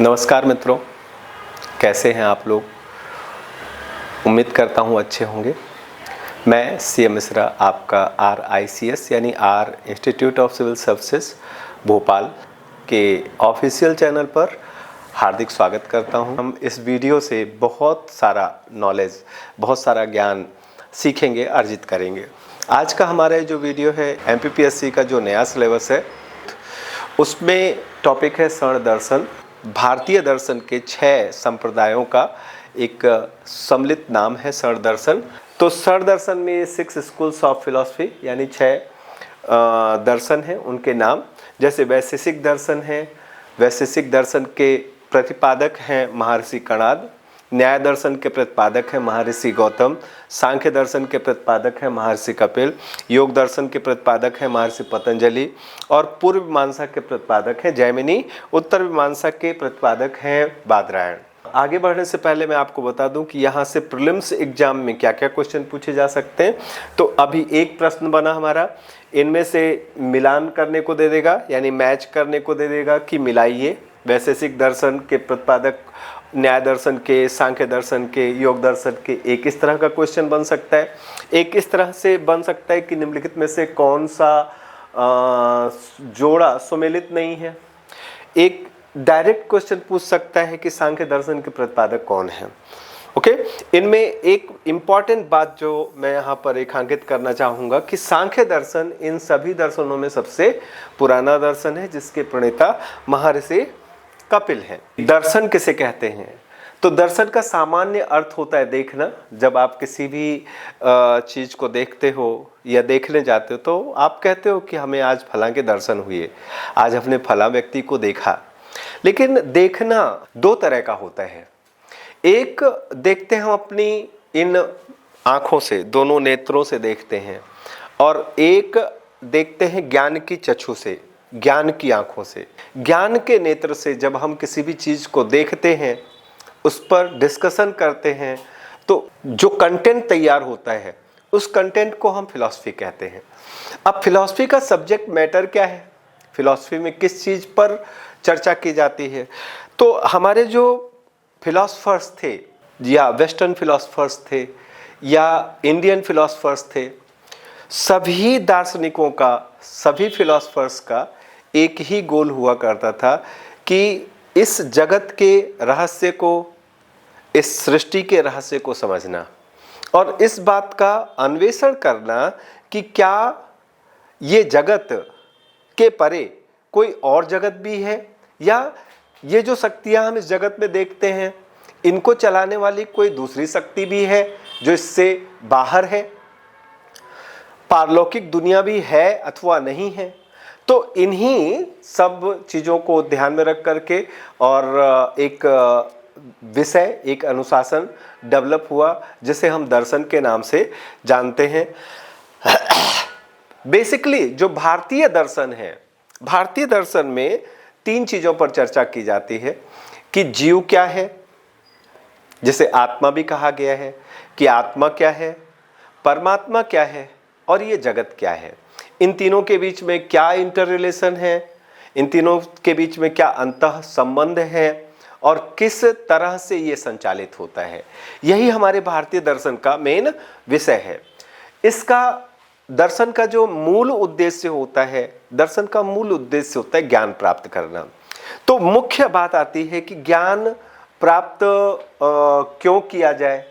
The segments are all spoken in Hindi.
नमस्कार मित्रों, कैसे हैं आप लोग। उम्मीद करता हूं अच्छे होंगे। मैं सीएम मिश्रा, आपका RICS यानी R institute of civil services Bhopal के ऑफिशियल चैनल पर हार्दिक स्वागत करता हूं। हम इस वीडियो से बहुत सारा नॉलेज, बहुत सारा ज्ञान सीखेंगे, अर्जित करेंगे। आज का हमारा जो वीडियो है MPPSC का जो नया सिलेबस है उसमें टॉपिक है स्वर्ण दर्शन। भारतीय दर्शन के 6 संप्रदायों का एक सम्मिलित नाम है स्वर्ण दर्शन। तो स्वर्ण दर्शन में 6 स्कूल्स ऑफ फिलॉसफी यानी 6 दर्शन हैं, उनके नाम जैसे वैशेषिक दर्शन है। वैशेषिक दर्शन के प्रतिपादक हैं महर्षि कणाद। न्याय दर्शन के प्रतिपादक हैं महर्षि गौतम। सांख्य दर्शन के प्रतिपादक हैं महर्षि कपिल। योग दर्शन के प्रतिपादक हैं महर्षि पतंजलि और पूर्व मीमांसा के प्रतिपादक हैं जैमिनी। उत्तर मीमांसा के प्रतिपादक हैं बादरायण। आगे बढ़ने से पहले मैं आपको बता दूं कि यहाँ से प्रीलिम्स एग्जाम में क्या क्या क्वेश्चन पूछे जा सकते हैं। तो अभी एक प्रश्न बना हमारा, इनमें से मिलान करने को दे देगा यानी मैच करने को दे देगा कि मिलाइए वैशेषिक दर्शन के प्रतिपादक न्याय दर्शन के, सांख्य दर्शन के, योग दर्शन के। एक इस तरह का क्वेश्चन बन सकता है। एक इस तरह से बन सकता है कि निम्नलिखित में से कौन सा जोड़ा सुमेलित नहीं है। एक डायरेक्ट क्वेश्चन पूछ सकता है कि सांख्य दर्शन के प्रतिपादक कौन है। ओके, इनमें एक इंपॉर्टेंट बात जो मैं यहाँ पर रेखांकित करना चाहूँगा कि सांख्य दर्शन इन सभी दर्शनों में सबसे पुराना दर्शन है, जिसके प्रणेता महर्षि कपिल है। दर्शन किसे कहते हैं? तो दर्शन का सामान्य अर्थ होता है देखना। जब आप किसी भी चीज को देखते हो या देखने जाते हो तो आप कहते हो कि हमें आज फलां के दर्शन हुए, आज हमने फलां व्यक्ति को देखा। लेकिन देखना 2 तरह का होता है। एक देखते हैं हम अपनी इन आंखों से, दोनों नेत्रों से देखते हैं, और एक देखते हैं ज्ञान की चक्षु से, ज्ञान की आंखों से। ज्ञान के नेत्र से जब हम किसी भी चीज को देखते हैं, उस पर डिस्कशन करते हैं, तो जो कंटेंट तैयार होता है उस कंटेंट को हम फिलॉसफी कहते हैं। अब फिलॉसफी का सब्जेक्ट मैटर क्या है, फिलॉसफी में किस चीज पर चर्चा की जाती है। तो हमारे जो फिलॉसफर्स थे, या वेस्टर्न फिलॉसफर्स थे या इंडियन फिलॉसफर्स थे, सभी दार्शनिकों का, सभी फिलॉसफर्स का एक ही गोल हुआ करता था कि इस जगत के रहस्य को, इस सृष्टि के रहस्य को समझना और इस बात का अन्वेषण करना कि क्या ये जगत के परे कोई और जगत भी है, या ये जो शक्तियां हम इस जगत में देखते हैं इनको चलाने वाली कोई दूसरी शक्ति भी है जो इससे बाहर है, पारलौकिक दुनिया भी है अथवा नहीं है। तो इन्हीं सब चीज़ों को ध्यान में रख करके और एक विषय, एक अनुशासन डेवलप हुआ जिसे हम दर्शन के नाम से जानते हैं। बेसिकली जो भारतीय दर्शन है, भारतीय दर्शन में 3 चीज़ों पर चर्चा की जाती है कि जीव क्या है, जिसे आत्मा भी कहा गया है, कि आत्मा क्या है, परमात्मा क्या है और ये जगत क्या है। इन तीनों के बीच में क्या इंटर रिलेशन है, इन तीनों के बीच में क्या अंतः संबंध है और किस तरह से ये संचालित होता है। यही हमारे भारतीय दर्शन का मेन विषय है। इसका दर्शन का जो मूल उद्देश्य होता है, दर्शन का मूल उद्देश्य होता है ज्ञान प्राप्त करना। तो मुख्य बात आती है कि ज्ञान प्राप्त क्यों किया जाए।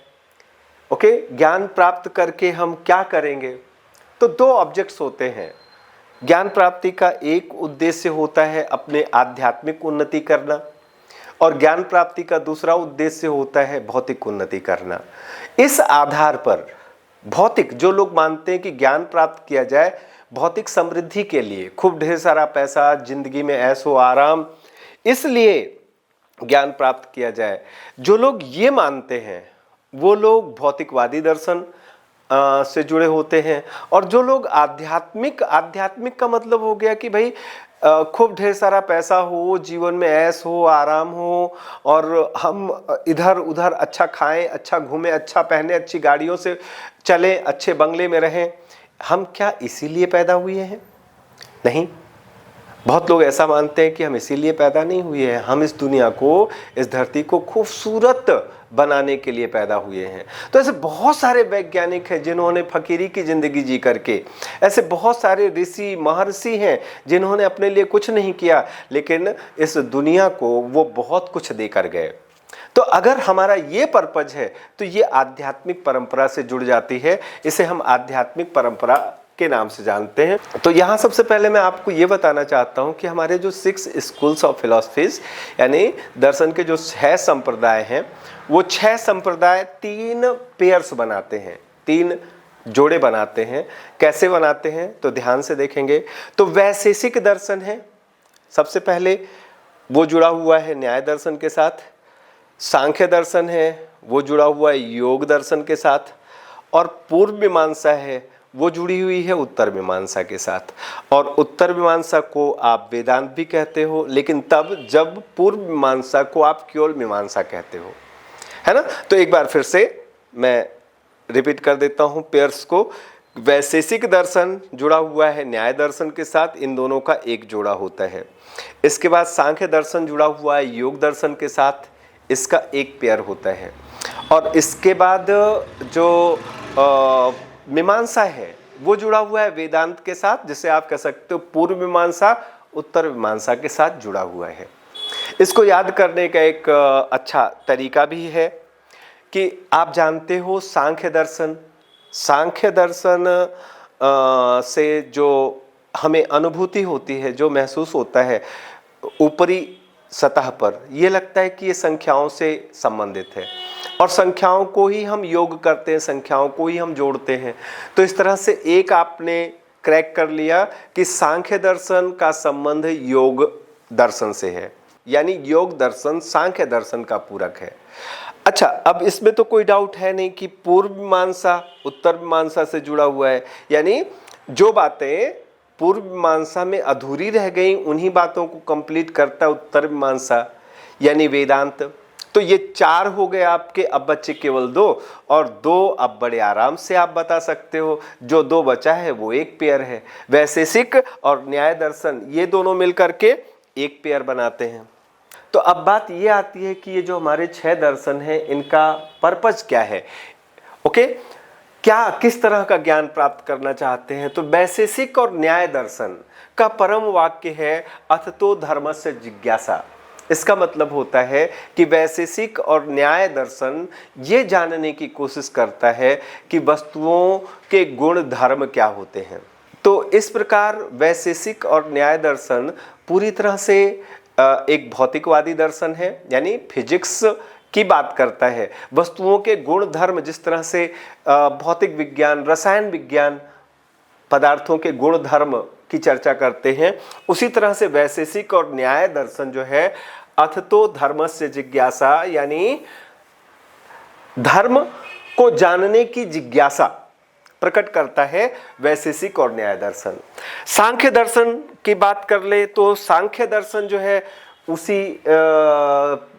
ओके, ज्ञान प्राप्त करके हम क्या करेंगे। तो 2 ऑब्जेक्ट्स होते हैं। ज्ञान प्राप्ति का एक उद्देश्य होता है अपने आध्यात्मिक उन्नति करना और ज्ञान प्राप्ति का दूसरा उद्देश्य होता है भौतिक उन्नति करना। इस आधार पर भौतिक, जो लोग मानते हैं कि ज्ञान प्राप्त किया जाए भौतिक समृद्धि के लिए, खूब ढेर सारा पैसा, जिंदगी में ऐशो आराम, इसलिए ज्ञान प्राप्त किया जाए, जो लोग ये मानते हैं वो लोग भौतिकवादी दर्शन से जुड़े होते हैं। और जो लोग आध्यात्मिक का मतलब हो गया कि भाई खूब ढेर सारा पैसा हो, जीवन में ऐश हो, आराम हो और हम इधर उधर अच्छा खाएं, अच्छा घूमें, अच्छा पहने, अच्छी गाड़ियों से चलें, अच्छे बंगले में रहें। हम क्या इसीलिए पैदा हुए हैं? नहीं। बहुत लोग ऐसा मानते हैं कि हम इसीलिए पैदा नहीं हुए हैं, हम इस दुनिया को, इस धरती को खूबसूरत बनाने के लिए पैदा हुए हैं। तो ऐसे बहुत सारे वैज्ञानिक हैं जिन्होंने फकीरी की जिंदगी जी करके, ऐसे बहुत सारे ऋषि महर्षि हैं जिन्होंने अपने लिए कुछ नहीं किया, लेकिन इस दुनिया को वो बहुत कुछ देकर गए। तो अगर हमारा ये पर्पज है तो ये आध्यात्मिक परंपरा से जुड़ जाती है, इसे हम आध्यात्मिक परंपरा के नाम से जानते हैं। तो यहाँ सबसे पहले मैं आपको ये बताना चाहता हूँ कि हमारे जो 6 स्कूल्स ऑफ फिलॉसफीज यानी दर्शन के जो 6 संप्रदाय हैं, वो 6 संप्रदाय 3 पेयर्स बनाते हैं, 3 जोड़े बनाते हैं। कैसे बनाते हैं तो ध्यान से देखेंगे। तो वैशेषिक दर्शन है सबसे पहले, वो जुड़ा हुआ है न्याय दर्शन के साथ। सांख्य दर्शन है वो जुड़ा हुआ है योग दर्शन के साथ। और पूर्व मीमांसा है वो जुड़ी हुई है उत्तर मीमांसा के साथ। और उत्तर मीमांसा को आप वेदांत भी कहते हो, लेकिन तब जब पूर्व मीमांसा को आप केवल मीमांसा कहते हो, है ना। तो एक बार फिर से मैं रिपीट कर देता हूं पेयर्स को। वैशेषिक दर्शन जुड़ा हुआ है न्याय दर्शन के साथ, इन दोनों का एक जोड़ा होता है। इसके बाद सांख्य दर्शन जुड़ा हुआ है योग दर्शन के साथ, इसका एक पेयर होता है। और इसके बाद जो मीमांसा है वो जुड़ा हुआ है वेदांत के साथ, जिसे आप कह सकते हो पूर्व मीमांसा उत्तर मीमांसा के साथ जुड़ा हुआ है। इसको याद करने का एक अच्छा तरीका भी है कि आप जानते हो सांख्य दर्शन से जो हमें अनुभूति होती है, जो महसूस होता है ऊपरी सतह पर, ये लगता है कि ये संख्याओं से संबंधित है और संख्याओं को ही हम योग करते हैं, संख्याओं को ही हम जोड़ते हैं। तो इस तरह से एक आपने क्रैक कर लिया कि सांख्य दर्शन का संबंध योग दर्शन से है, यानी योग दर्शन सांख्य दर्शन का पूरक है। अच्छा, अब इसमें तो कोई डाउट है नहीं कि पूर्व मीमांसा उत्तर मीमांसा से जुड़ा हुआ है, यानी जो बातें पूर्व मीमांसा में अधूरी रह गई उन्हीं बातों को कंप्लीट करता उत्तर मीमांसा यानी वेदांत। तो ये 4 हो गए आपके, अब बच्चे केवल 2, और 2 अब बड़े आराम से आप बता सकते हो। जो 2 बचा है वो एक पेयर है। वैशेषिक और न्याय दर्शन ये दोनों मिलकर के एक पेयर बनाते हैं। तो अब बात ये आती है कि ये जो हमारे 6 दर्शन हैं इनका पर्पज क्या है, ओके, क्या किस तरह का ज्ञान प्राप्त करना चाहते हैं। तो वैशेषिक और न्याय दर्शन का परम वाक्य है अथतो धर्मस्य जिज्ञासा। इसका मतलब होता है कि वैशेषिक और न्याय दर्शन ये जानने की कोशिश करता है कि वस्तुओं के गुण धर्म क्या होते हैं। तो इस प्रकार वैशेषिक और न्याय दर्शन पूरी तरह से एक भौतिकवादी दर्शन है, यानी फिजिक्स की बात करता है। वस्तुओं के गुण धर्म, जिस तरह से भौतिक विज्ञान, रसायन विज्ञान पदार्थों के गुण धर्म की चर्चा करते हैं, उसी तरह से वैशेषिक और न्याय दर्शन जो है अथतो धर्मस्य जिज्ञासा, यानी धर्म को जानने की जिज्ञासा प्रकट करता है वैशेषिक और न्याय दर्शन। सांख्य दर्शन की बात कर ले तो सांख्य दर्शन जो है उसी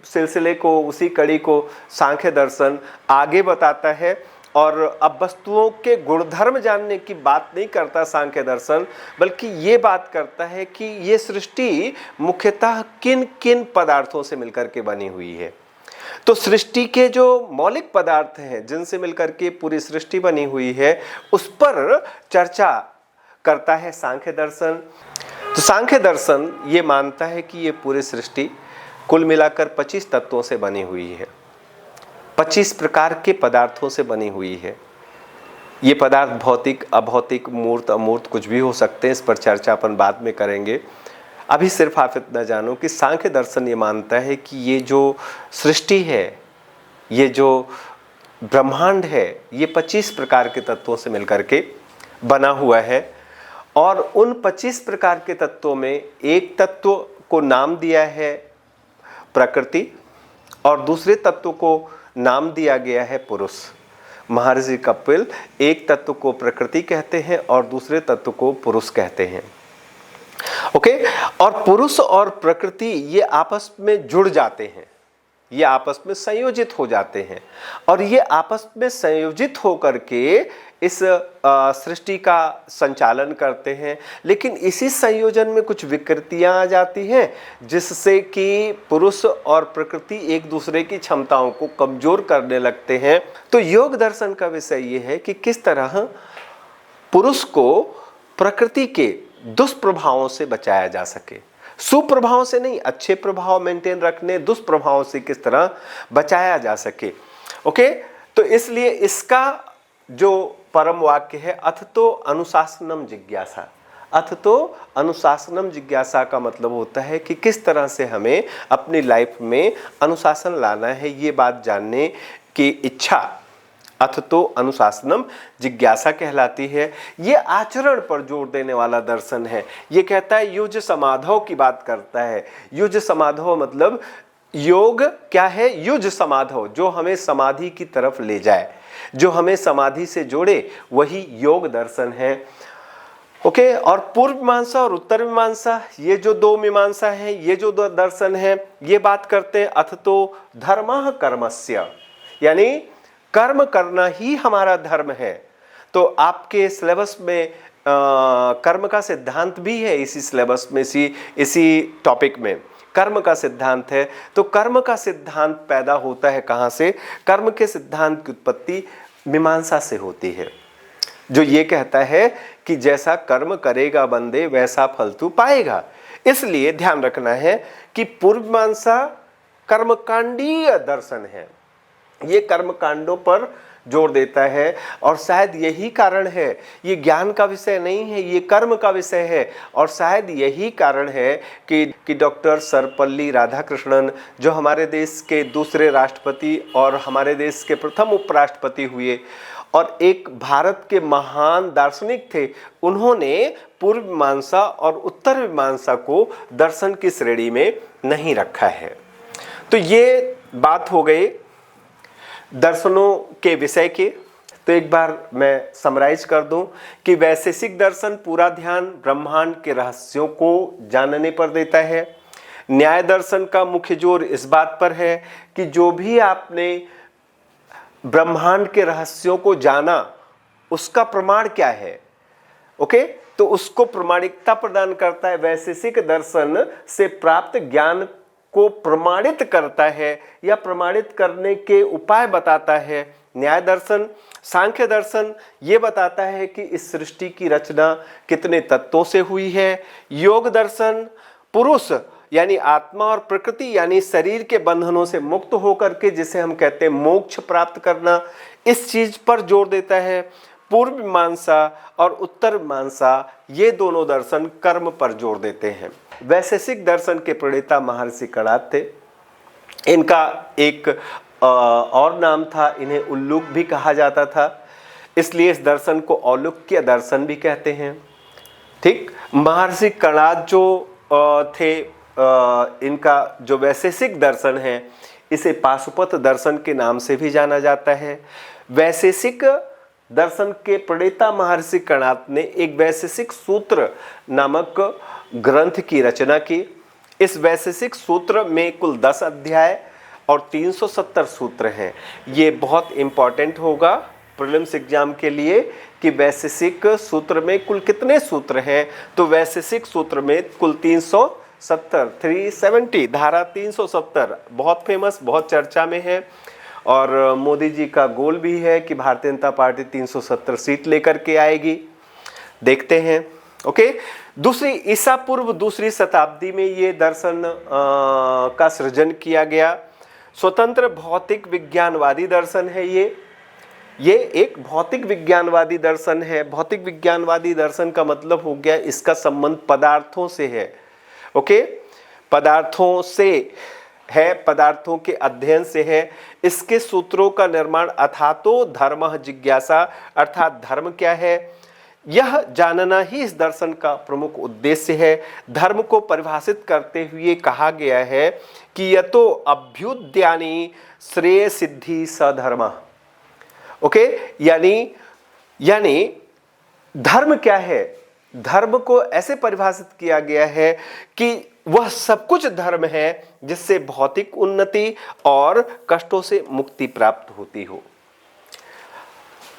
सिलसिले को, उसी कड़ी को सांख्य दर्शन आगे बताता है। और अब वस्तुओं के गुणधर्म जानने की बात नहीं करता सांख्य दर्शन, बल्कि ये बात करता है कि ये सृष्टि मुख्यतः किन किन पदार्थों से मिलकर के बनी हुई है। तो सृष्टि के जो मौलिक पदार्थ हैं जिनसे मिलकर के पूरी सृष्टि बनी हुई है, उस पर चर्चा करता है सांख्य दर्शन। तो सांख्य दर्शन ये मानता है कि ये पूरी सृष्टि कुल मिलाकर 25 तत्वों से बनी हुई है, 25 प्रकार के पदार्थों से बनी हुई है। ये पदार्थ भौतिक, अभौतिक, मूर्त, अमूर्त कुछ भी हो सकते हैं, इस पर चर्चा अपन बाद में करेंगे। अभी सिर्फ आप इतना जानो कि सांख्य दर्शन ये मानता है कि ये जो सृष्टि है, ये जो ब्रह्मांड है, ये 25 प्रकार के तत्वों से मिलकर के बना हुआ है। और उन 25 प्रकार के तत्वों में एक तत्व को नाम दिया है प्रकृति और दूसरे तत्व को नाम दिया गया है पुरुष। महर्षि कपिल एक तत्व को प्रकृति कहते हैं और दूसरे तत्व को पुरुष कहते हैं, ओके। और पुरुष और प्रकृति ये आपस में जुड़ जाते हैं, ये आपस में संयोजित हो जाते हैं और ये आपस में संयोजित होकर के इस सृष्टि का संचालन करते हैं। लेकिन इसी संयोजन में कुछ विकृतियां आ जाती हैं जिससे कि पुरुष और प्रकृति एक दूसरे की क्षमताओं को कमजोर करने लगते हैं। तो योग दर्शन का विषय ये है कि किस तरह पुरुष को प्रकृति के दुष्प्रभावों से बचाया जा सके, सुप्रभावों से नहीं, अच्छे प्रभाव मेंटेन रखने, दुष्प्रभावों से किस तरह बचाया जा सके। ओके, तो इसलिए इसका जो परम वाक्य है, अथ तो अनुशासनम जिज्ञासा। अथ तो अनुशासनम जिज्ञासा का मतलब होता है कि किस तरह से हमें अपनी लाइफ में अनुशासन लाना है, ये बात जानने की इच्छा अथ तो अनुशासनम जिज्ञासा कहलाती है। ये आचरण पर जोर देने वाला दर्शन है। ये कहता है, युज समाधौ की बात करता है। युज समाधौ मतलब योग क्या है? युज समाधौ, जो हमें समाधि की तरफ ले जाए, जो हमें समाधि से जोड़े, वही योग दर्शन है। ओके, और पूर्व मीमांसा और उत्तर मीमांसा, ये जो दो मीमांसा है, ये जो दो दर्शन है, ये बात करते हैं अथ तो धर्मः कर्मस्य, यानी कर्म करना ही हमारा धर्म है। तो आपके सिलेबस में कर्म का सिद्धांत भी है, इसी सिलेबस में, इसी टॉपिक में कर्म का सिद्धांत है। तो कर्म का सिद्धांत पैदा होता है कहाँ से? कर्म के सिद्धांत की उत्पत्ति मीमांसा से होती है, जो ये कहता है कि जैसा कर्म करेगा बंदे वैसा फल तू पाएगा। इसलिए ध्यान रखना है कि पूर्व मीमांसा कर्मकांडीय दर्शन है, ये कर्म कांडों पर जोर देता है और शायद यही कारण है, ये ज्ञान का विषय नहीं है, ये कर्म का विषय है। और शायद यही कारण है कि डॉक्टर सर्वपल्ली राधाकृष्णन, जो हमारे देश के दूसरे राष्ट्रपति और हमारे देश के प्रथम उपराष्ट्रपति हुए और एक भारत के महान दार्शनिक थे, उन्होंने पूर्व मीमांसा और उत्तर मीमांसा को दर्शन की श्रेणी में नहीं रखा है। तो ये बात हो गई दर्शनों के विषय के। तो एक बार मैं समराइज कर दूं कि वैशेषिक दर्शन पूरा ध्यान ब्रह्मांड के रहस्यों को जानने पर देता है। न्याय दर्शन का मुख्य जोर इस बात पर है कि जो भी आपने ब्रह्मांड के रहस्यों को जाना, उसका प्रमाण क्या है। ओके, तो उसको प्रमाणिकता प्रदान करता है। वैशेषिक दर्शन से प्राप्त ज्ञान को प्रमाणित करता है या प्रमाणित करने के उपाय बताता है। न्याय दर्शन, सांख्य दर्शन ये बताता है कि इस सृष्टि की रचना कितने तत्वों से हुई है। योग दर्शन पुरुष यानी आत्मा और प्रकृति यानी शरीर के बंधनों से मुक्त होकर के, जिसे हम कहते हैं मोक्ष प्राप्त करना, इस चीज पर जोर देता है। पूर्व मीमांसा और उत्तर मीमांसा ये दोनों दर्शन कर्म पर जोर देते हैं। वैशेषिक दर्शन के प्रणेता महर्षि कणाद थे। इनका एक और नाम था, इन्हें उल्लूक भी कहा जाता था, इसलिए इस दर्शन को औलुक्य दर्शन भी कहते हैं। ठीक, महर्षि कणाद जो थे, इनका जो वैशेषिक दर्शन है, इसे पाशुपत दर्शन के नाम से भी जाना जाता है। वैशेषिक दर्शन के प्रणेता महर्षि कणाद ने एक वैशेषिक सूत्र नामक ग्रंथ की रचना की। इस वैशेषिक सूत्र में कुल 10 अध्याय और 370 सूत्र हैं। ये बहुत इंपॉर्टेंट होगा प्रीलिम्स एग्जाम के लिए कि वैशेषिक सूत्र में कुल कितने सूत्र हैं। तो वैशेषिक सूत्र में कुल 370 धारा 370 बहुत फेमस, बहुत चर्चा में है और मोदी जी का गोल भी है कि भारतीय जनता पार्टी 370 सीट लेकर के आएगी। देखते हैं। ओके, दूसरी ईसा पूर्व दूसरी शताब्दी में ये दर्शन का सृजन किया गया। स्वतंत्र भौतिक विज्ञानवादी दर्शन है ये एक भौतिक विज्ञानवादी दर्शन है। भौतिक विज्ञानवादी दर्शन का मतलब हो गया इसका संबंध पदार्थों से है। ओके, पदार्थों से है, पदार्थों के अध्ययन से है। इसके सूत्रों का निर्माण अथातो धर्मः जिज्ञासा, अर्थात धर्म क्या है यह जानना ही इस दर्शन का प्रमुख उद्देश्य है। धर्म को परिभाषित करते हुए कहा गया है कि यतो अभ्युद्यानी श्रेय सिद्धि सधर्म। ओके, यानी धर्म क्या है? धर्म को ऐसे परिभाषित किया गया है कि वह सब कुछ धर्म है जिससे भौतिक उन्नति और कष्टों से मुक्ति प्राप्त होती हो।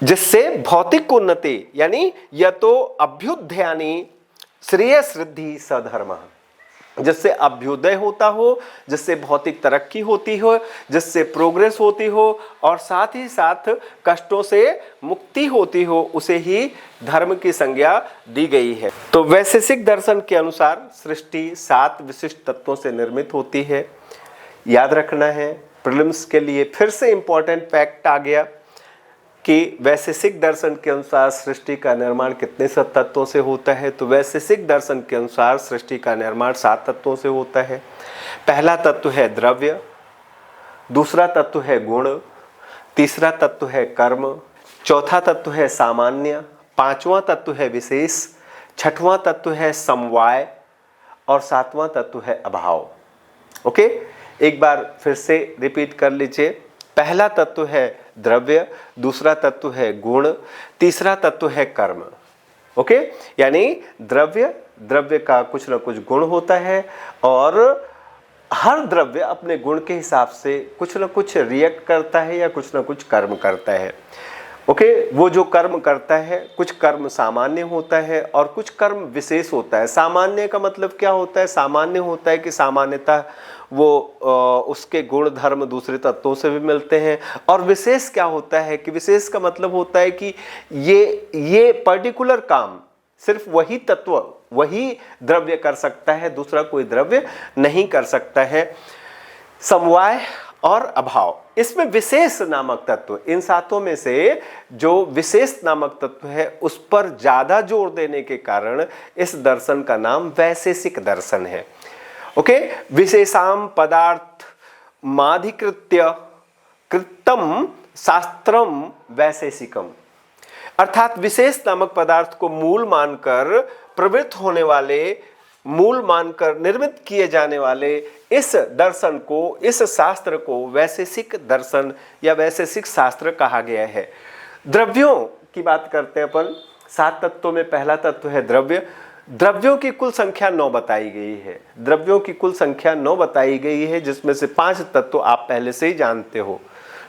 जिससे भौतिक उन्नति यानी यह तो अभ्युदयानी श्रेय सिद्धि सधर्म, जिससे अभ्युदय होता हो, जिससे भौतिक तरक्की होती हो, जिससे प्रोग्रेस होती हो और साथ ही साथ कष्टों से मुक्ति होती हो, उसे ही धर्म की संज्ञा दी गई है। तो वैशेषिक दर्शन के अनुसार सृष्टि 7 विशिष्ट तत्वों से निर्मित होती है। याद रखना है, प्रीलिम्स के लिए फिर से इंपॉर्टेंट फैक्ट आ गया कि वैशेषिक दर्शन के अनुसार सृष्टि का निर्माण कितने तत्वों से होता है। तो वैशेषिक दर्शन के अनुसार सृष्टि का निर्माण 7 तत्वों से होता है। पहला तत्व है द्रव्य, दूसरा तत्व है गुण, तीसरा तत्व है कर्म, चौथा तत्व है सामान्य, पांचवा तत्व है विशेष, छठवां तत्व है समवाय और सातवां तत्व है अभाव। ओके, एक बार फिर से रिपीट कर लीजिए। पहला तत्व है द्रव्य, दूसरा तत्व है गुण, तीसरा तत्व है कर्म। ओके, यानी द्रव्य का कुछ ना कुछ गुण होता है और हर द्रव्य अपने गुण के हिसाब से कुछ ना कुछ रिएक्ट करता है या कुछ ना कुछ कर्म करता है। ओके, वो जो कर्म करता है, कुछ कर्म सामान्य होता है और कुछ कर्म विशेष होता है। सामान्य का मतलब क्या होता है? सामान्य होता है कि सामान्यतः वो उसके गुण धर्म दूसरे तत्वों से भी मिलते हैं। और विशेष क्या होता है कि विशेष का मतलब होता है कि ये पर्टिकुलर काम सिर्फ वही तत्व, वही द्रव्य कर सकता है, दूसरा कोई द्रव्य नहीं कर सकता है। समवाय और अभाव, इसमें विशेष नामक तत्व, इन सातों में से जो विशेष नामक तत्व है उस पर ज्यादा जोर देने के कारण इस दर्शन का नाम वैशेषिक दर्शन है। ओके, विशेषाम पदार्थ माधिकृत्य कृतम शास्त्रम वैशेषिकम, अर्थात विशेष नामक पदार्थ को मूल मानकर प्रवृत्त होने वाले, मूल मानकर निर्मित किए जाने वाले इस दर्शन को, इस शास्त्र को वैशेषिक दर्शन या वैशेषिक शास्त्र कहा गया है। द्रव्यों की बात करते हैं अपन। 7 तत्वों में पहला तत्व है द्रव्य। द्रव्यों की कुल संख्या 9 बताई गई है। द्रव्यों की कुल संख्या 9 बताई गई है, जिसमें से 5 तत्व आप पहले से ही जानते हो।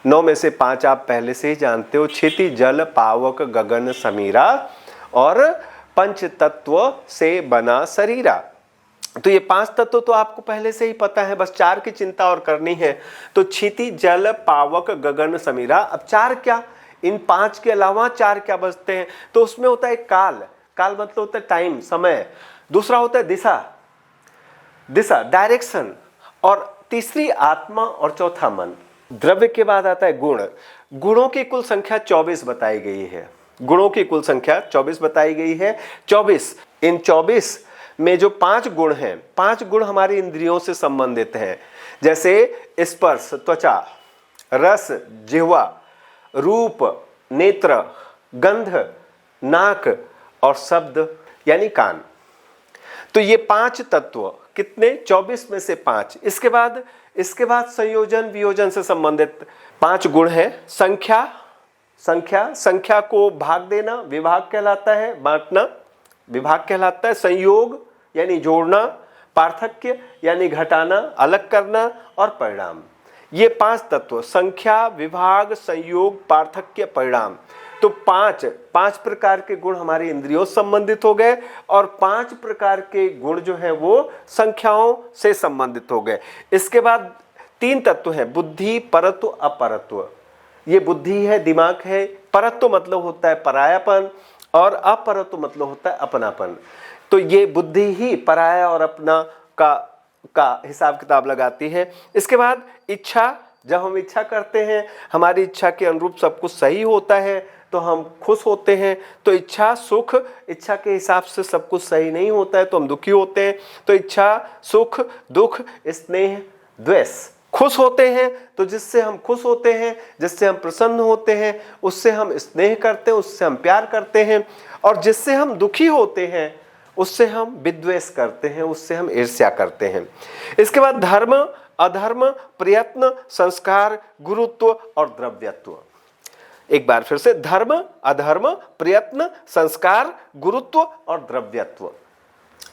9 में से 5 आप पहले से ही जानते हो, क्षिति जल पावक गगन समीरा और पंच तत्व से बना शरीरा। तो ये 5 तत्व तो आपको पहले से ही पता है, बस 4 की चिंता और करनी है। तो क्षिति जल पावक गगन समीरा। अब 4 क्या, इन 5 के अलावा 4 क्या बचते हैं? तो उसमें होता है काल, काल मतलब होता है टाइम, समय। दूसरा होता है दिशा डायरेक्शन, और तीसरी आत्मा और चौथा मन। द्रव्य के बाद आता है गुण। गुणों की कुल संख्या 24 बताई गई है। गुणों की कुल संख्या 24 बताई गई है। 24, इन 24 में जो 5 गुण हैं, 5 गुण हमारी इंद्रियों से संबंधित हैं, जैसे स्पर्श त्वचा, रस जिह्वा, रूप नेत्र, गंध नाक और शब्द यानी कान। तो ये 5 तत्व कितने? 24 में से 5। इसके बाद संयोजन वियोजन से संबंधित 5 गुण हैं। संख्या को भाग देना विभाग कहलाता है, बांटना विभाग कहलाता है। संयोग यानी जोड़ना, पार्थक्य यानी घटाना, अलग करना और परिणाम। ये 5 तत्व, संख्या, विभाग, संयोग, पार्थक्य, परिणाम। तो 5 प्रकार के गुण हमारी इंद्रियों से संबंधित हो गए और 5 प्रकार के गुण जो है वो संख्याओं से संबंधित हो गए। इसके बाद 3 तत्व हैं, बुद्धि, परत्व, अपरत्व। ये बुद्धि है, दिमाग है। परत्व मतलब होता है परायापन और अपरत्व मतलब होता है अपनापन। तो ये बुद्धि ही पराया और अपना का हिसाब किताब लगाती है। इसके बाद इच्छा, जब हम इच्छा करते हैं, हमारी इच्छा के अनुरूप सब कुछ सही होता है तो हम खुश होते हैं। तो इच्छा सुख, इच्छा के हिसाब से सब कुछ सही नहीं होता है तो हम दुखी होते हैं। तो इच्छा सुख दुख स्नेह द्वेष। खुश होते हैं तो जिससे हम खुश होते हैं, जिससे हम प्रसन्न होते हैं, उससे हम स्नेह करते हैं, उससे हम प्यार करते हैं। और जिससे हम दुखी होते हैं उससे हम विद्वेष करते हैं, उससे हम ईर्ष्या करते हैं। इसके बाद धर्म अधर्म, प्रयत्न, संस्कार, गुरुत्व और द्रव्यत्व। एक बार फिर से, धर्म अधर्म, प्रयत्न, संस्कार, गुरुत्व और द्रव्यत्व।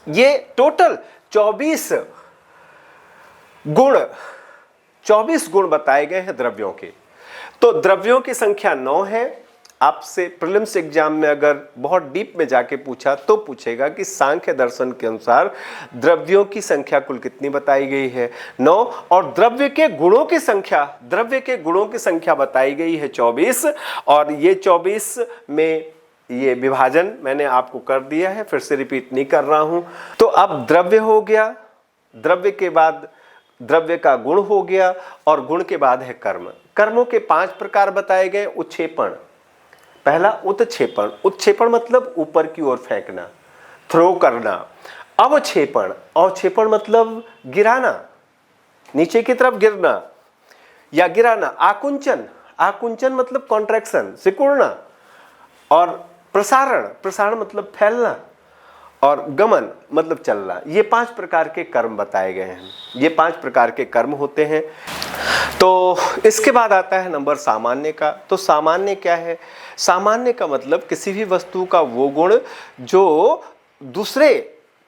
ये टोटल 24 गुण 24 गुण बताए गए हैं द्रव्यों के। तो द्रव्यों की संख्या 9 है। आपसे प्रीलिम्स एग्जाम में अगर बहुत डीप में जाके पूछा तो पूछेगा कि सांख्य दर्शन के अनुसार द्रव्यों की संख्या कुल कितनी बताई गई है, 9, और द्रव्य के गुणों की संख्या बताई गई है 24। और ये 24 में ये विभाजन मैंने आपको कर दिया है, फिर से रिपीट नहीं कर रहा हूं। तो अब द्रव्य हो गया, द्रव्य के बाद द्रव्य का गुण हो गया, और गुण के बाद है कर्म। कर्मों के 5 प्रकार बताए गए। उत्क्षेपण, पहला उत्क्षेपण, उत्क्षेपण मतलब ऊपर की ओर फेंकना, थ्रो करना। अवक्षेपण, अवक्षेपण मतलब गिराना, नीचे की तरफ गिरना या गिराना। आकुंचन, आकुंचन मतलब कॉन्ट्रैक्शन, सिकुड़ना। और प्रसारण, प्रसारण मतलब फैलना। और गमन मतलब चलना। ये 5 प्रकार के कर्म बताए गए हैं, ये 5 प्रकार के कर्म होते हैं। तो इसके बाद आता है नंबर सामान्य का। तो सामान्य क्या है? सामान्य का मतलब किसी भी वस्तु का वो गुण जो दूसरे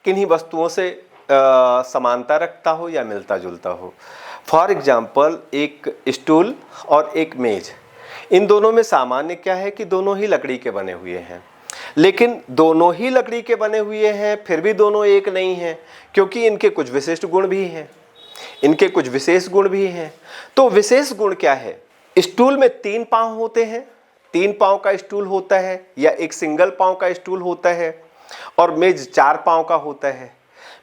किन्हीं वस्तुओं से समानता रखता हो या मिलता जुलता हो। फॉर एग्जाम्पल, एक स्टूल और एक मेज, इन दोनों में सामान्य क्या है कि दोनों ही लकड़ी के बने हुए हैं। लेकिन दोनों ही लकड़ी के बने हुए हैं, फिर भी दोनों एक नहीं हैं, क्योंकि इनके कुछ विशिष्ट गुण भी हैं, इनके कुछ विशेष गुण भी हैं। तो विशेष गुण क्या है? स्टूल में 3 पांव होते हैं, 3 पांव का स्टूल होता है, या एक सिंगल पांव का स्टूल होता है। और मेज 4 पांव का होता है,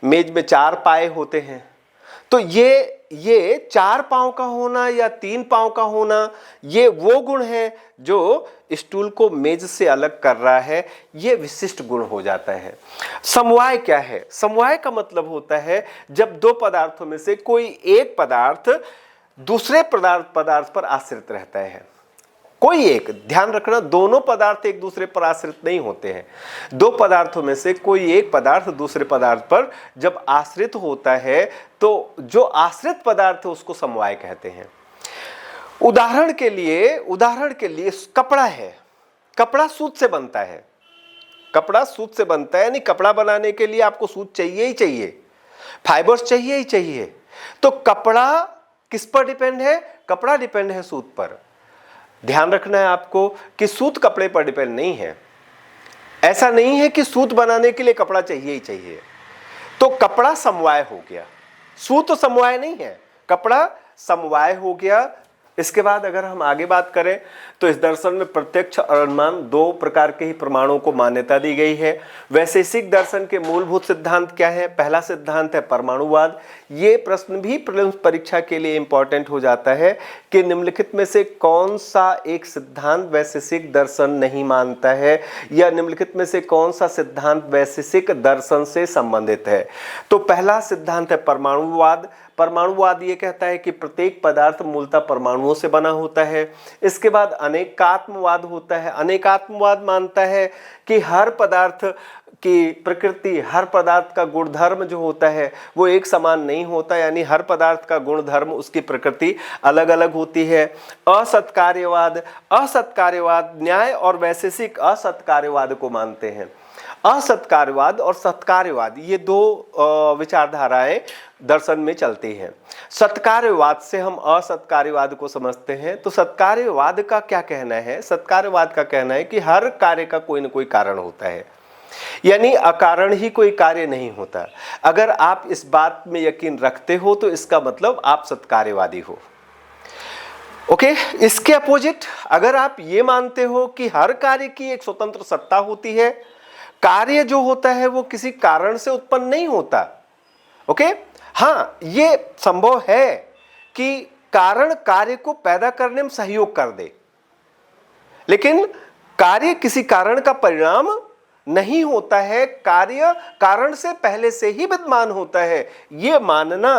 मेज में 4 पाए होते हैं। तो ये 4 पांव का होना या 3 पांव का होना, ये वो गुण है जो स्टूल को मेज से अलग कर रहा है, ये विशिष्ट गुण हो जाता है। समवाय क्या है? समवाय का मतलब होता है जब 2 पदार्थों में से कोई एक पदार्थ दूसरे पदार्थ पर आश्रित रहता है। कोई एक, ध्यान रखना, दोनों पदार्थ एक दूसरे पर आश्रित नहीं होते हैं। 2 पदार्थों में से कोई एक पदार्थ दूसरे पदार्थ पर जब आश्रित होता है तो जो आश्रित पदार्थ है उसको समवाय कहते हैं। उदाहरण के लिए कपड़ा है, कपड़ा सूत से बनता है, कपड़ा सूत से बनता है, यानी कपड़ा बनाने के लिए आपको सूत चाहिए ही चाहिए, फाइबर्स चाहिए ही चाहिए। तो कपड़ा किस पर डिपेंड है? कपड़ा डिपेंड है सूत पर। ध्यान रखना है आपको कि सूत कपड़े पर डिपेंड नहीं है। ऐसा नहीं है कि सूत बनाने के लिए कपड़ा चाहिए ही चाहिए। तो कपड़ा समवाय हो गया, सूत तो समवाय नहीं है, कपड़ा समवाय हो गया। इसके बाद अगर हम आगे बात करें तो इस दर्शन में प्रत्यक्ष और अनुमान 2 प्रकार के ही प्रमाणों को मान्यता दी गई है। वैशेषिक दर्शन के मूलभूत सिद्धांत क्या है? पहला सिद्धांत है परमाणुवाद। ये प्रश्न भी प्रीलिम्स परीक्षा के लिए इंपॉर्टेंट हो जाता है कि निम्नलिखित में से कौन सा एक सिद्धांत वैशेषिक दर्शन नहीं मानता है, या निम्नलिखित में से कौन सा सिद्धांत वैशेषिक दर्शन से संबंधित है। तो पहला सिद्धांत है परमाणुवाद। परमाणुवाद ये कहता है कि प्रत्येक पदार्थ मूलतः परमाणुओं से बना होता है। इसके बाद अनेकात्मवाद होता है। अनेकात्मवाद मानता है कि हर पदार्थ की प्रकृति, हर पदार्थ का गुणधर्म जो होता है वो एक समान नहीं होता, यानी हर पदार्थ का गुणधर्म, उसकी प्रकृति अलग अलग होती है। असत्कार्यवाद, असत्कार्यवाद न्याय और वैशेषिक असत्कार्यवाद को मानते हैं। असत्कार्यवाद और सत्कार्यवाद ये 2 विचारधाराएं दर्शन में चलती हैं। सत्कार्यवाद से हम असत्कार्यवाद को समझते हैं। तो सत्कार्यवाद का क्या कहना है? सत्कार्यवाद का कहना है कि हर कार्य का कोई ना कोई कारण होता है, यानी अकारण ही कोई कार्य नहीं होता। अगर आप इस बात में यकीन रखते हो तो इसका मतलब आप सत्कार्यवादी हो। ओके, इसके अपोजिट अगर आप ये मानते हो कि हर कार्य की एक स्वतंत्र सत्ता होती है, कार्य जो होता है वो किसी कारण से उत्पन्न नहीं होता। ओके, हाँ, ये संभव है कि कारण कार्य को पैदा करने में सहयोग कर दे, लेकिन कार्य किसी कारण का परिणाम नहीं होता है, कार्य कारण से पहले से ही विद्यमान होता है। यह मानना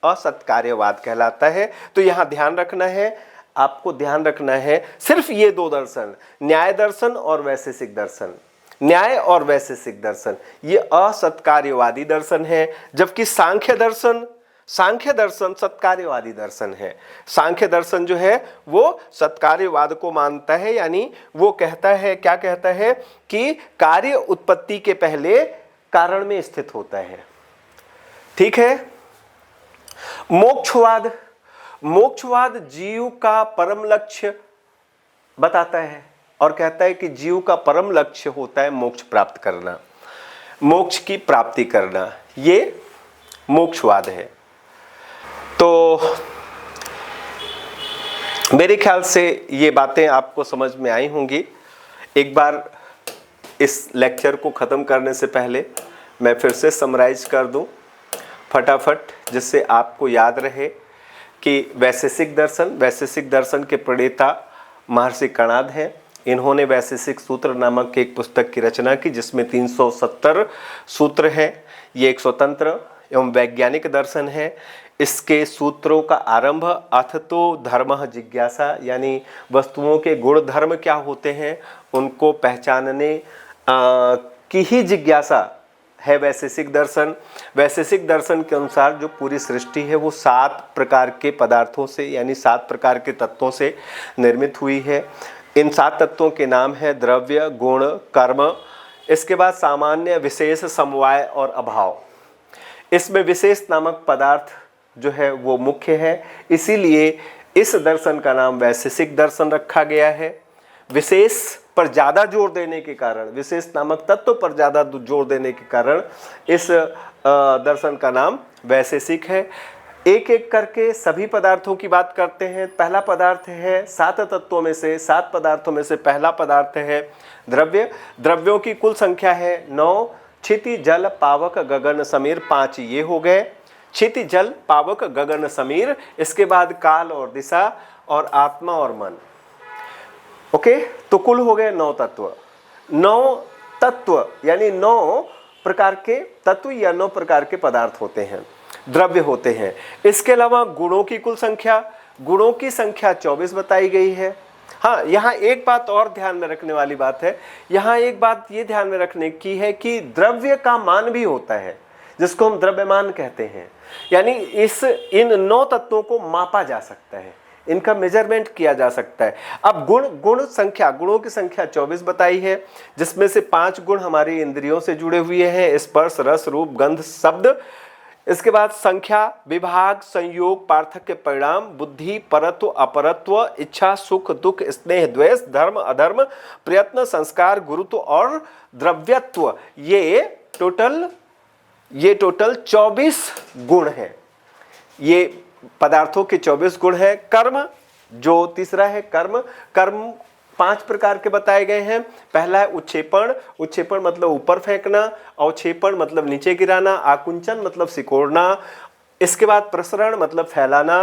असत्कार्यवाद कहलाता है। तो यहां ध्यान रखना है, आपको ध्यान रखना है, सिर्फ ये 2 दर्शन, न्याय दर्शन और वैशेषिक दर्शन, न्याय और वैशेषिक दर्शन, ये असत्कार्यवादी दर्शन है। जबकि सांख्य दर्शन सत्कार्यवादी दर्शन है। सांख्य दर्शन जो है वो सत्कार्यवाद को मानता है, यानी वो कहता है, क्या कहता है कि कार्य उत्पत्ति के पहले कारण में स्थित होता है। ठीक है। मोक्षवाद, मोक्षवाद जीव का परम लक्ष्य बताता है और कहता है कि जीव का परम लक्ष्य होता है मोक्ष प्राप्त करना, मोक्ष की प्राप्ति करना, ये मोक्षवाद है। तो मेरे ख्याल से ये बातें आपको समझ में आई होंगी। एक बार इस लेक्चर को ख़त्म करने से पहले मैं फिर से समराइज कर दूं फटाफट, जिससे आपको याद रहे कि वैशेषिक दर्शन के प्रणेता महर्षि कणाद हैं। इन्होंने वैशेषिक सूत्र नामक एक पुस्तक की रचना की जिसमें 370 सूत्र हैं। ये एक स्वतंत्र एवं वैज्ञानिक दर्शन है। इसके सूत्रों का आरंभ अथ तो धर्म जिज्ञासा, यानी वस्तुओं के गुण धर्म क्या होते हैं उनको पहचानने की ही जिज्ञासा है वैशेषिक दर्शन। वैशेषिक दर्शन के अनुसार जो पूरी सृष्टि है वो 7 प्रकार के पदार्थों से, यानी 7 प्रकार के तत्वों से निर्मित हुई है। इन 7 तत्वों के नाम है द्रव्य, गुण, कर्म, इसके बाद सामान्य, विशेष, समवाय और अभाव। इसमें विशेष नामक पदार्थ जो है वो मुख्य है, इसीलिए इस दर्शन का नाम वैशेषिक दर्शन रखा गया है। विशेष पर ज़्यादा जोर देने के कारण, विशेष नामक तत्व पर ज़्यादा जोर देने के कारण इस दर्शन का नाम वैशेषिक है। एक एक करके सभी पदार्थों की बात करते हैं। पहला पदार्थ है 7 तत्वों में से, 7 पदार्थों में से पहला पदार्थ है द्रव्य। द्रव्यों की कुल संख्या है 9। क्षिति, जल, पावक, गगन, समीर, 5 ये हो गए। क्षिति, जल, पावक, गगन, समीर, इसके बाद काल और दिशा और आत्मा और मन। ओके, तो कुल हो गए 9 तत्व। 9 तत्व यानी 9 प्रकार के तत्व या 9 प्रकार के पदार्थ होते हैं, द्रव्य होते हैं। इसके अलावा गुणों की कुल संख्या, गुणों की संख्या 24 बताई गई है। हाँ, यहाँ एक बात और ध्यान में रखने वाली बात है। यहाँ एक बात ये ध्यान में रखने की है कि द्रव्य का मान भी होता है जिसको हम द्रव्यमान कहते हैं, यानी इन 9 तत्वों को मापा जा सकता है, इनका मेजरमेंट किया जा सकता है। अब गुणों की संख्या 24 बताई है, जिसमें से 5 गुण हमारी इंद्रियों से जुड़े हुए हैं, स्पर्श, रस, रूप, गंध, शब्द। इसके बाद संख्या, विभाग, संयोग, पार्थक्य, परिणाम, बुद्धि, परत्व, अपरत्व, इच्छा, सुख, दुख, स्नेह, द्वेष, धर्म, अधर्म, प्रयत्न, संस्कार, गुरुत्व और द्रव्यत्व। ये टोटल 24 गुण हैं। ये पदार्थों के 24 गुण हैं। कर्म जो तीसरा है, कर्म 5 प्रकार के बताए गए हैं। पहला है उत्क्षेपण, उत्क्षेपण मतलब ऊपर फेंकना, अवक्षेपण मतलब नीचे गिराना, आकुंचन मतलब सिकोड़ना, इसके बाद प्रसरण मतलब फैलाना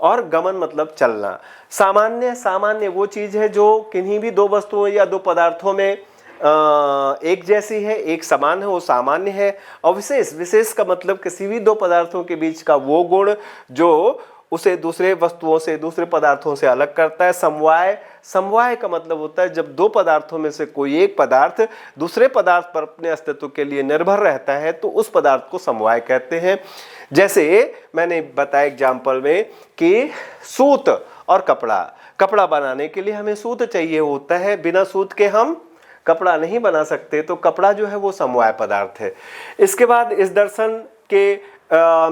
और गमन मतलब चलना। सामान्य वो चीज है जो किन्हीं भी 2 वस्तुओं या 2 पदार्थों में एक जैसी है, एक समान है, वो सामान्य है। और विशेष का मतलब किसी भी 2 पदार्थों के बीच का वो गुण जो उसे दूसरे वस्तुओं से, दूसरे पदार्थों से अलग करता है। समवाय का मतलब होता है जब 2 पदार्थों में से कोई एक पदार्थ दूसरे पदार्थ पर अपने अस्तित्व के लिए निर्भर रहता है तो उस पदार्थ को समवाय कहते हैं। जैसे मैंने बताया एग्जाम्पल में कि सूत और कपड़ा बनाने के लिए हमें सूत चाहिए होता है, बिना सूत के हम कपड़ा नहीं बना सकते, तो कपड़ा जो है वो समवाय पदार्थ है। इसके बाद इस दर्शन के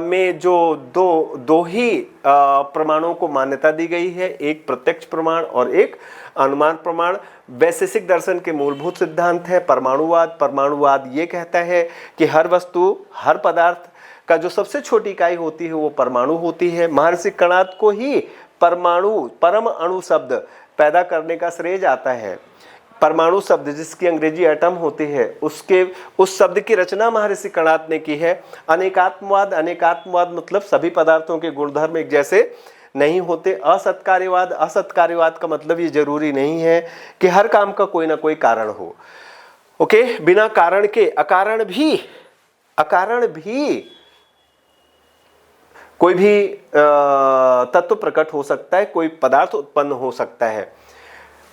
में जो दो ही प्रमाणों को मान्यता दी गई है, एक प्रत्यक्ष प्रमाण और एक अनुमान प्रमाण। वैशेषिक दर्शन के मूलभूत सिद्धांत है परमाणुवाद ये कहता है कि हर वस्तु, हर पदार्थ का जो सबसे छोटी इकाई होती है वो परमाणु होती है। महर्षि कणाद को ही परम अणु शब्द पैदा करने का श्रेय जाता है। परमाणु शब्द जिसकी अंग्रेजी एटम होती है, उस शब्द की रचना महर्षि कणाद ने की है। अनेकात्मवाद मतलब सभी पदार्थों के गुणधर्म एक जैसे नहीं होते। असत्कार्यवाद का मतलब ये जरूरी नहीं है कि हर काम का कोई ना कोई कारण हो। ओके, बिना कारण के अकारण भी कोई भी तत्व प्रकट हो सकता है, कोई पदार्थ उत्पन्न हो सकता है।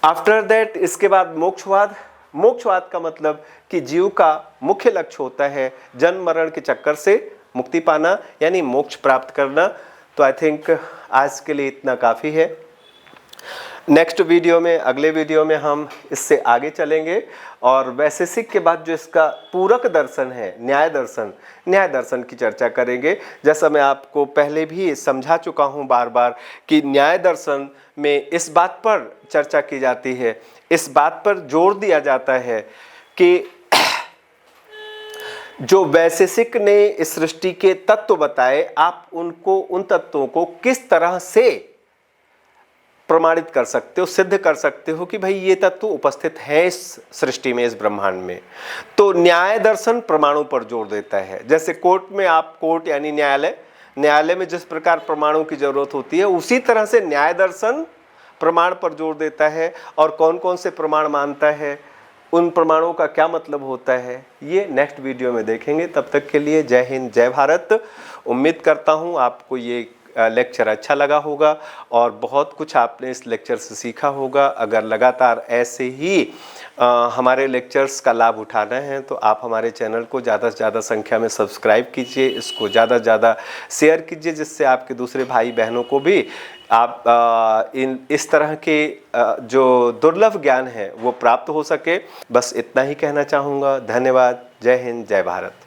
आफ्टर दैट इसके बाद मोक्षवाद का मतलब कि जीव का मुख्य लक्ष्य होता है जन्म मरण के चक्कर से मुक्ति पाना, यानी मोक्ष प्राप्त करना। तो आई थिंक आज के लिए इतना काफ़ी है। नेक्स्ट वीडियो में, अगले वीडियो में हम इससे आगे चलेंगे और वैशेषिक के बाद जो इसका पूरक दर्शन है न्याय दर्शन की चर्चा करेंगे। जैसा मैं आपको पहले भी समझा चुका हूँ बार बार कि न्याय दर्शन में इस बात पर चर्चा की जाती है, इस बात पर जोर दिया जाता है कि जो वैशेषिक ने इस सृष्टि के तत्व बताए, आप उनको, उन तत्वों को किस तरह से प्रमाणित कर सकते हो, सिद्ध कर सकते हो कि भाई ये तत्व उपस्थित है इस सृष्टि में, इस ब्रह्मांड में। तो न्याय दर्शन प्रमाणों पर जोर देता है। जैसे कोर्ट में आप, कोर्ट यानी न्यायालय में जिस प्रकार प्रमाणों की जरूरत होती है, उसी तरह से न्याय दर्शन प्रमाण पर जोर देता है। और कौन कौन से प्रमाण मानता है, उन प्रमाणों का क्या मतलब होता है, ये नेक्स्ट वीडियो में देखेंगे। तब तक के लिए जय हिंद, जय भारत। उम्मीद करता हूँ आपको ये लेक्चर अच्छा लगा होगा और बहुत कुछ आपने इस लेक्चर से सीखा होगा। अगर लगातार ऐसे ही हमारे लेक्चर्स का लाभ उठाना है तो आप हमारे चैनल को ज़्यादा से ज़्यादा संख्या में सब्सक्राइब कीजिए, इसको ज़्यादा से ज़्यादा शेयर कीजिए, जिससे आपके दूसरे भाई बहनों को भी आप इस तरह के जो दुर्लभ ज्ञान है वो प्राप्त हो सके। बस इतना ही कहना चाहूँगा। धन्यवाद। जय हिंद, जय भारत।